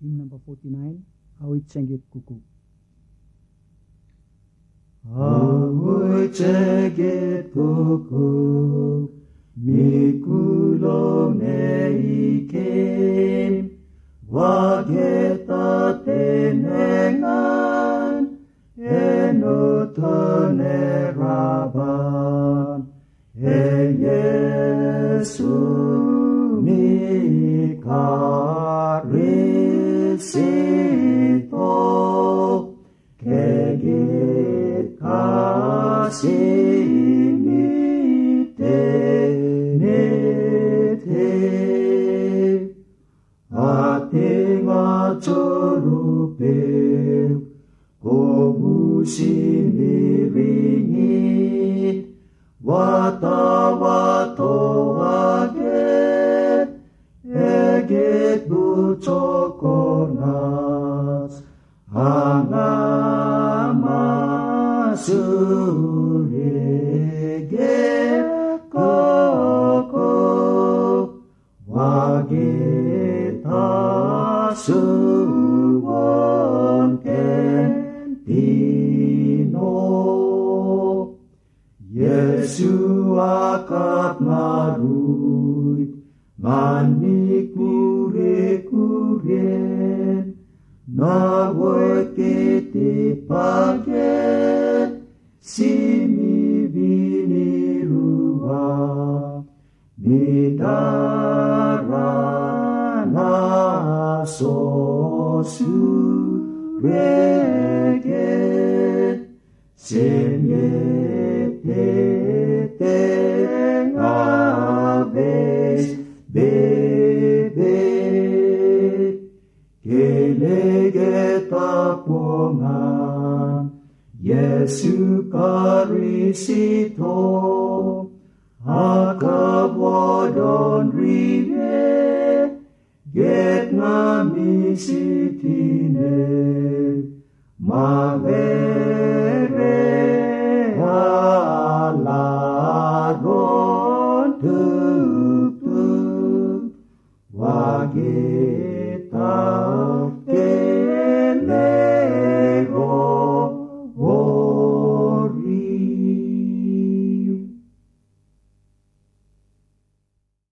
Hymn number 49, Awit Sanggit Kuku. Awit Sanggit Kuku, Mikulong neikim, Wageta tenengan, Enotoneraban, Yesu mikarisito, Kegit kasimite nete, Ating aturupil, Kumusimiringit, Wata-wato aget, Eget bucokornas, Angamasuriget koko, Wageta suwon kentino. Yesu akat maruit, manik kure-kuren, nawet kiti paget, simi binirua, midarana sosu reget, Teng aves bebek, Keleget apongan, Yesu karisito, Akabwadon rive, Get namisitine, Mave